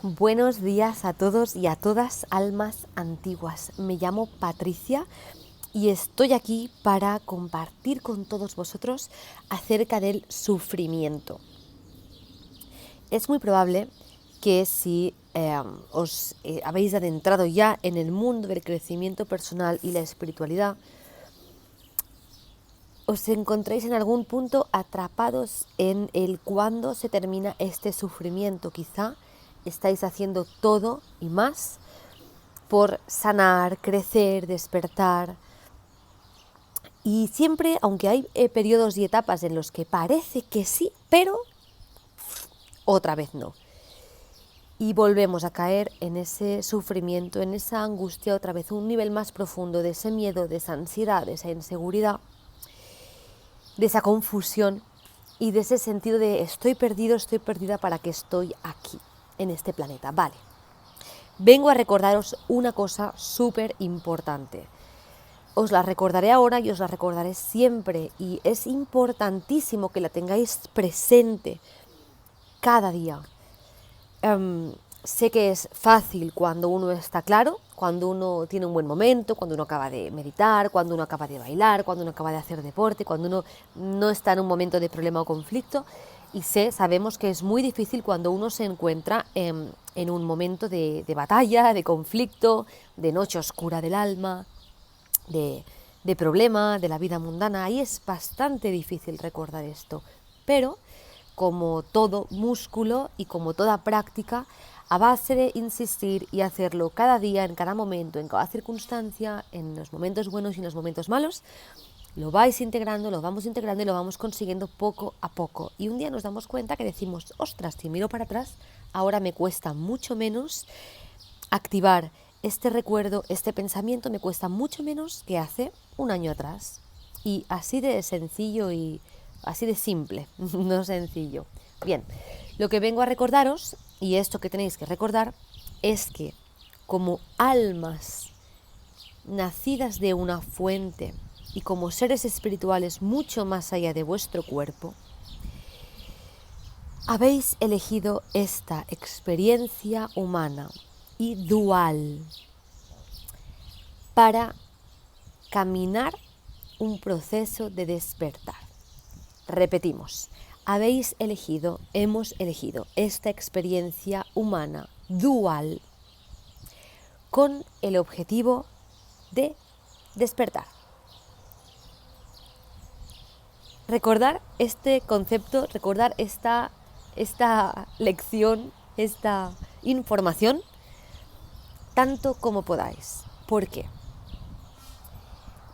Buenos días a todos y a todas almas antiguas. Me llamo Patricia y estoy aquí para compartir con todos vosotros acerca del sufrimiento. Es muy probable que si os habéis adentrado ya en el mundo del crecimiento personal y la espiritualidad, os encontréis en algún punto atrapados en el cuándo se termina este sufrimiento. Quizá estáis haciendo todo y más por sanar, crecer, despertar. Y siempre, aunque hay periodos y etapas en los que parece que sí, pero otra vez no. Y volvemos a caer en ese sufrimiento, en esa angustia otra vez, un nivel más profundo de ese miedo, de esa ansiedad, de esa inseguridad, de esa confusión y de ese sentido de estoy perdido, estoy perdida, ¿para qué estoy aquí en este planeta? Vale, vengo a recordaros una cosa súper importante. Os la recordaré ahora y os la recordaré siempre, y es importantísimo que la tengáis presente cada día. Sé que es fácil cuando uno está claro, cuando uno tiene un buen momento, cuando uno acaba de meditar, cuando uno acaba de bailar, cuando uno acaba de hacer deporte, cuando uno no está en un momento de problema o conflicto. Y sabemos que es muy difícil cuando uno se encuentra en un momento de batalla, de conflicto, de noche oscura del alma, de problema, de la vida mundana. Ahí es bastante difícil recordar esto. Pero, como todo músculo y como toda práctica, a base de insistir y hacerlo cada día, en cada momento, en cada circunstancia, en los momentos buenos y en los momentos malos, lo vais integrando, lo vamos integrando y lo vamos consiguiendo poco a poco. Y un día nos damos cuenta que decimos, ostras, si miro para atrás, ahora me cuesta mucho menos activar este recuerdo, este pensamiento, me cuesta mucho menos que hace un año atrás. Y así de sencillo y así de simple, no sencillo. Bien, lo que vengo a recordaros, y esto que tenéis que recordar, es que como almas nacidas de una fuente y como seres espirituales mucho más allá de vuestro cuerpo, habéis elegido esta experiencia humana y dual para caminar un proceso de despertar. Repetimos, hemos elegido esta experiencia humana dual con el objetivo de despertar. Recordar este concepto, recordar esta lección, esta información, tanto como podáis. ¿Por qué?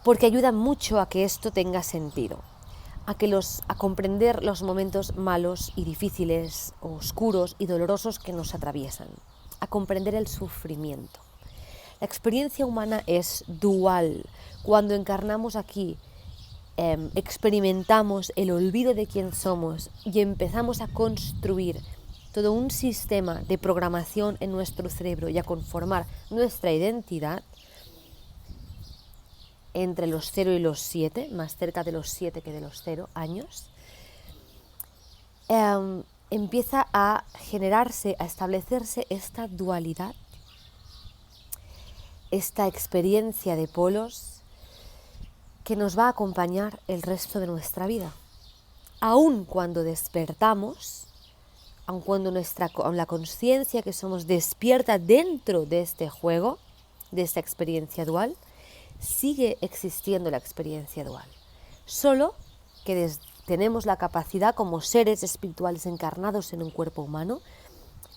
Porque ayuda mucho a que esto tenga sentido, a comprender los momentos malos y difíciles, oscuros y dolorosos que nos atraviesan, a comprender el sufrimiento. La experiencia humana es dual. Cuando encarnamos aquí, experimentamos el olvido de quién somos y empezamos a construir todo un sistema de programación en nuestro cerebro y a conformar nuestra identidad entre los 0 y los 7, más cerca de los 7 que de los 0 años, empieza a generarse, a establecerse esta dualidad, esta experiencia de polos que nos va a acompañar el resto de nuestra vida. Aun cuando despertamos, aun cuando la conciencia que somos despierta dentro de este juego, de esta experiencia dual, sigue existiendo la experiencia dual. Solo que tenemos la capacidad como seres espirituales encarnados en un cuerpo humano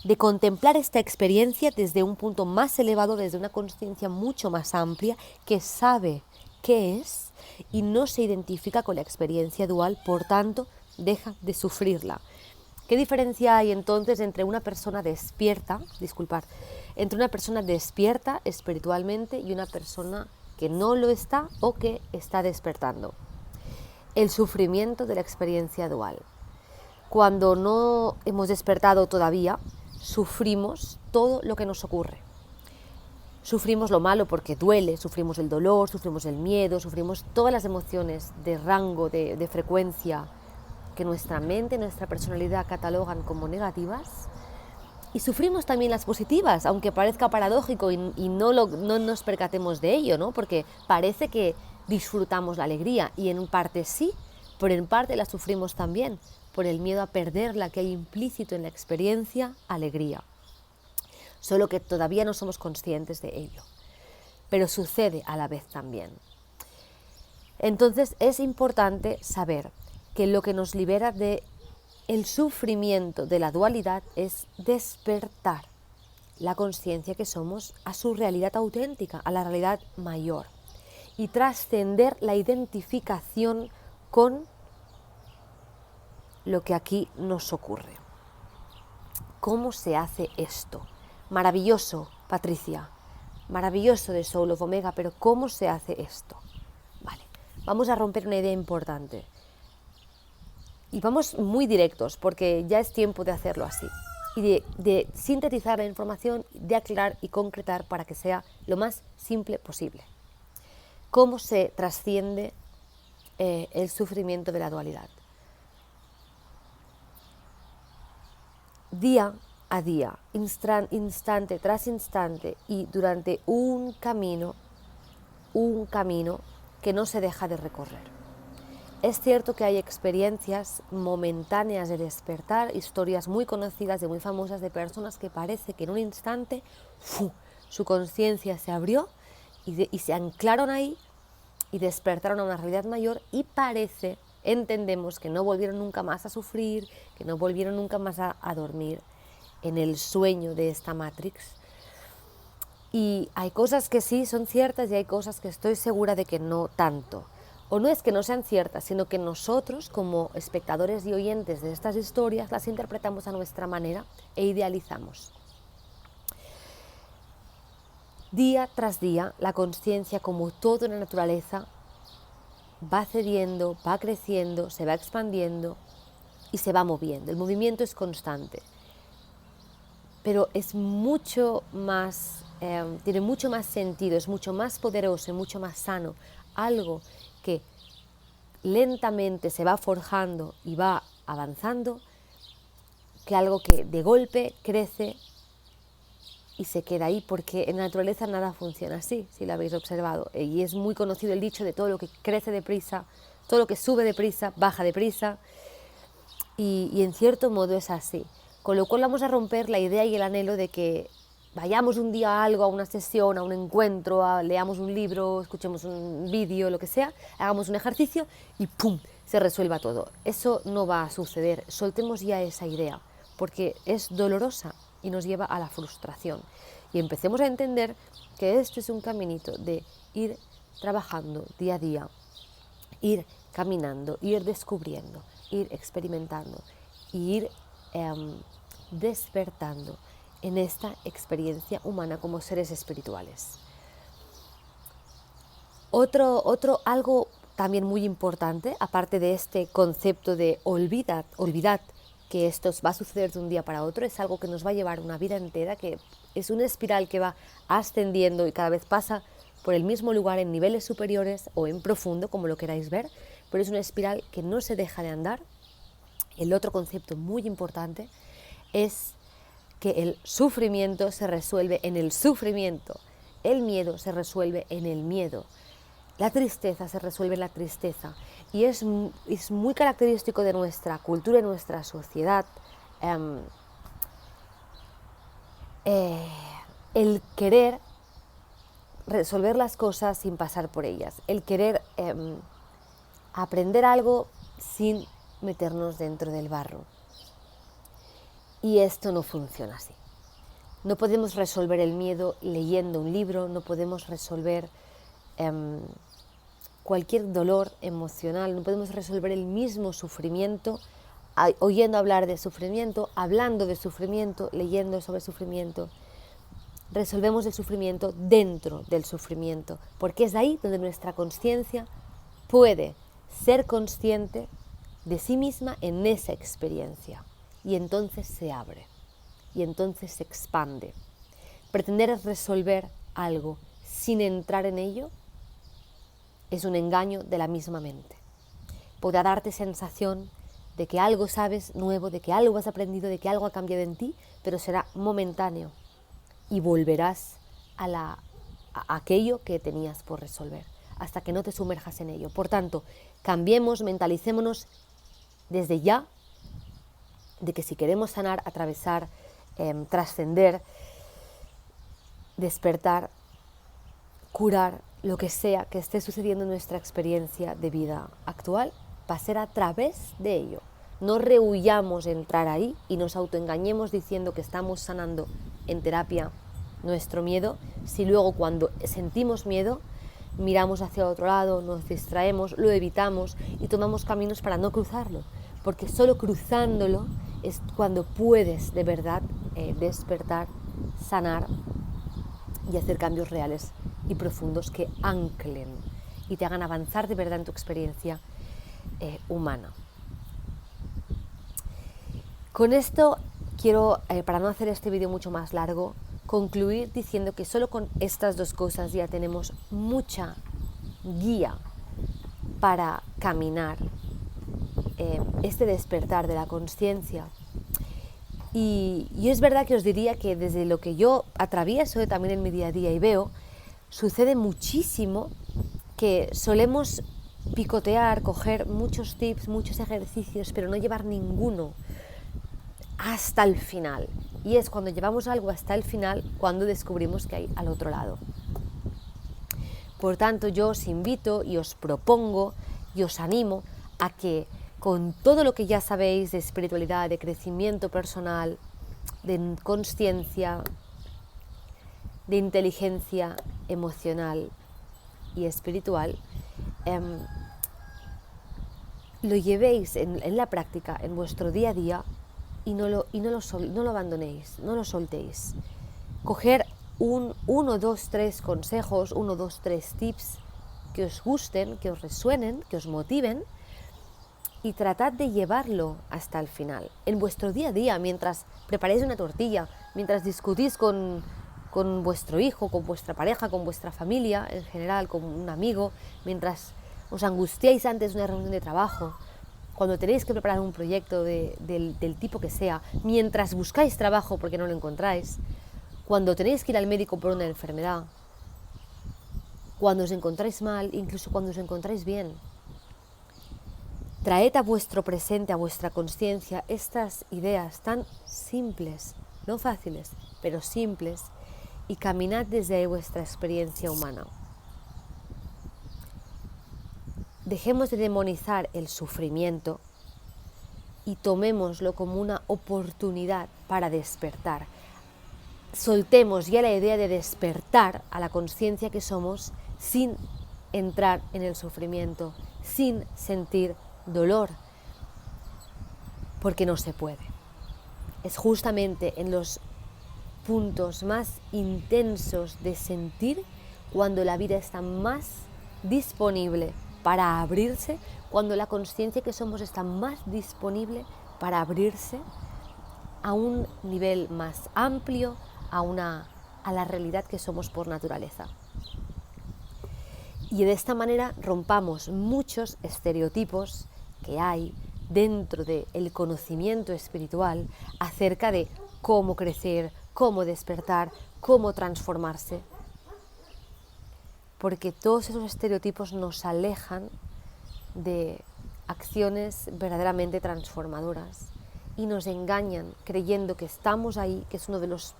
de contemplar esta experiencia desde un punto más elevado, desde una conciencia mucho más amplia que sabe qué es y no se identifica con la experiencia dual, por tanto deja de sufrirla. ¿Qué diferencia hay entonces entre una persona despierta, entre una persona despierta espiritualmente y una persona que no lo está o que está despertando? El sufrimiento de la experiencia dual. Cuando no hemos despertado todavía, sufrimos todo lo que nos ocurre. Sufrimos lo malo porque duele, sufrimos el dolor, sufrimos el miedo, sufrimos todas las emociones de rango, de frecuencia que nuestra mente, nuestra personalidad catalogan como negativas, Y sufrimos también las positivas, aunque parezca paradójico y no nos percatemos de ello, ¿no? Porque parece que disfrutamos la alegría y en parte sí, pero en parte la sufrimos también por el miedo a perder la que hay implícito en la experiencia, alegría. Solo que todavía no somos conscientes de ello, pero sucede a la vez también. Entonces es importante saber que lo que nos libera de el sufrimiento de la dualidad es despertar la conciencia que somos a su realidad auténtica, a la realidad mayor, y trascender la identificación con lo que aquí nos ocurre. ¿Cómo se hace esto? Maravilloso, Patricia, maravilloso de Soul of Omega, pero ¿cómo se hace esto? Vale, vamos a romper una idea importante. Y vamos muy directos, porque ya es tiempo de hacerlo así. Y de sintetizar la información, de aclarar y concretar para que sea lo más simple posible. ¿Cómo se trasciende el sufrimiento de la dualidad? Día a día, instante tras instante y durante un camino que no se deja de recorrer. Es cierto que hay experiencias momentáneas de despertar, historias muy conocidas y muy famosas de personas que parece que en un instante su conciencia se abrió y se anclaron ahí y despertaron a una realidad mayor y entendemos que no volvieron nunca más a sufrir, que no volvieron nunca más a dormir en el sueño de esta Matrix. Y hay cosas que sí son ciertas y hay cosas que estoy segura de que no tanto. O no es que no sean ciertas, sino que nosotros, como espectadores y oyentes de estas historias, las interpretamos a nuestra manera e idealizamos. Día tras día, la conciencia, como todo en la naturaleza, va cediendo, va creciendo, se va expandiendo y se va moviendo. El movimiento es constante, pero es mucho más, tiene mucho más sentido, es mucho más poderoso y mucho más sano. Algo que lentamente se va forjando y va avanzando, que algo que de golpe crece y se queda ahí, porque en la naturaleza nada funciona así, si lo habéis observado. Y es muy conocido el dicho de todo lo que crece deprisa, todo lo que sube deprisa, baja deprisa, y en cierto modo es así. Con lo cual vamos a romper la idea y el anhelo de que vayamos un día a algo, a una sesión, a un encuentro, leamos un libro, escuchemos un vídeo, lo que sea, hagamos un ejercicio y ¡pum!, se resuelva todo. Eso no va a suceder. Soltemos ya esa idea, porque es dolorosa y nos lleva a la frustración. Y empecemos a entender que esto es un caminito de ir trabajando día a día, ir caminando, ir descubriendo, ir experimentando y ir despertando en esta experiencia humana como seres espirituales. Algo también muy importante, aparte de este concepto de olvidad que esto va a suceder de un día para otro, es algo que nos va a llevar una vida entera, que es una espiral que va ascendiendo y cada vez pasa por el mismo lugar en niveles superiores o en profundo, como lo queráis ver, pero es una espiral que no se deja de andar. El otro concepto muy importante es que el sufrimiento se resuelve en el sufrimiento, el miedo se resuelve en el miedo, la tristeza se resuelve en la tristeza. Y es muy característico de nuestra cultura y nuestra sociedad el querer resolver las cosas sin pasar por ellas, el querer aprender algo sin meternos dentro del barro. Y esto no funciona así. No podemos resolver el miedo leyendo un libro, no podemos resolver cualquier dolor emocional, no podemos resolver el mismo sufrimiento oyendo hablar de sufrimiento, hablando de sufrimiento, leyendo sobre sufrimiento. Resolvemos el sufrimiento dentro del sufrimiento, porque es ahí donde nuestra conciencia puede ser consciente de sí misma en esa experiencia. Y entonces se abre, y entonces se expande. Pretender resolver algo sin entrar en ello es un engaño de la misma mente. Podrá darte sensación de que algo sabes nuevo, de que algo has aprendido, de que algo ha cambiado en ti, pero será momentáneo y volverás a aquello que tenías por resolver, hasta que no te sumerjas en ello. Por tanto, cambiemos, mentalicémonos desde ya de que si queremos sanar, atravesar, trascender, despertar, curar, lo que sea que esté sucediendo en nuestra experiencia de vida actual, va a ser a través de ello. No rehuyamos entrar ahí y nos autoengañemos diciendo que estamos sanando en terapia nuestro miedo, si luego cuando sentimos miedo miramos hacia otro lado, nos distraemos, lo evitamos y tomamos caminos para no cruzarlo, porque solo cruzándolo es cuando puedes de verdad despertar, sanar y hacer cambios reales y profundos que anclen y te hagan avanzar de verdad en tu experiencia humana. Con esto quiero, para no hacer este vídeo mucho más largo, concluir diciendo que solo con estas dos cosas ya tenemos mucha guía para caminar este despertar de la consciencia. Y es verdad que os diría que desde lo que yo atravieso también en mi día a día y veo, sucede muchísimo que solemos picotear, coger muchos tips, muchos ejercicios, pero no llevar ninguno hasta el final. Y es cuando llevamos algo hasta el final cuando descubrimos que hay al otro lado. Por tanto, yo os invito y os propongo y os animo a que con todo lo que ya sabéis de espiritualidad, de crecimiento personal, de consciencia, de inteligencia emocional y espiritual, lo llevéis en la práctica, en vuestro día a día y no lo abandonéis, no lo soltéis. Coger uno, dos, tres consejos, 1, 2, 3 tips que os gusten, que os resuenen, que os motiven y tratad de llevarlo hasta el final. En vuestro día a día, mientras preparáis una tortilla, mientras discutís con vuestro hijo, con vuestra pareja, con vuestra familia en general, con un amigo, mientras os angustiáis antes de una reunión de trabajo, cuando tenéis que preparar un proyecto del tipo que sea, mientras buscáis trabajo porque no lo encontráis, cuando tenéis que ir al médico por una enfermedad, cuando os encontráis mal, incluso cuando os encontráis bien. Traed a vuestro presente, a vuestra consciencia, estas ideas tan simples, no fáciles, pero simples, y caminad desde vuestra experiencia humana. Dejemos de demonizar el sufrimiento y tomémoslo como una oportunidad para despertar. Soltemos ya la idea de despertar a la conciencia que somos sin entrar en el sufrimiento, sin sentir dolor, porque no se puede. Es justamente en los puntos más intensos de sentir cuando la vida está más disponible para abrirse, cuando la conciencia que somos está más disponible para abrirse a un nivel más amplio, a la realidad que somos por naturaleza. Y de esta manera rompamos muchos estereotipos que hay dentro del conocimiento espiritual acerca de cómo crecer, cómo despertar, cómo transformarse. Porque todos esos estereotipos nos alejan de acciones verdaderamente transformadoras y nos engañan creyendo que estamos ahí, que es uno de los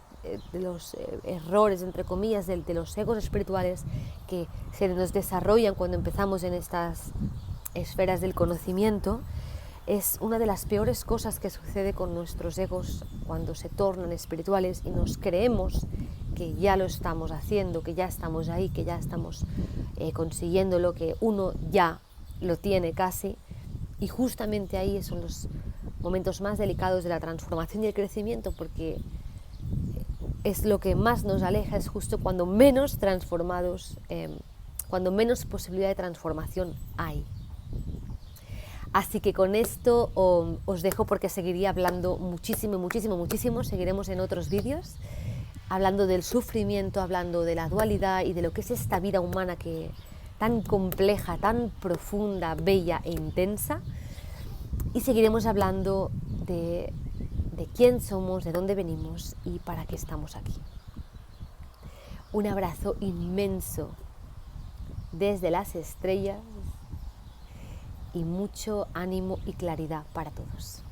errores, entre comillas, de los egos espirituales que se nos desarrollan cuando empezamos en estas esferas del conocimiento. Es una de las peores cosas que sucede con nuestros egos cuando se tornan espirituales y nos creemos que ya lo estamos haciendo, que ya estamos ahí, que ya estamos consiguiendo lo que uno ya lo tiene casi, y justamente ahí son los momentos más delicados de la transformación y el crecimiento, porque es lo que más nos aleja, es justo cuando menos transformados, cuando menos posibilidad de transformación hay. Así que con esto os dejo, porque seguiría hablando muchísimo, seguiremos en otros vídeos, hablando del sufrimiento, hablando de la dualidad y de lo que es esta vida humana que tan compleja, tan profunda, bella e intensa. y seguiremos hablando de quién somos, de dónde venimos y para qué estamos aquí. Un abrazo inmenso desde las estrellas y mucho ánimo y claridad para todos.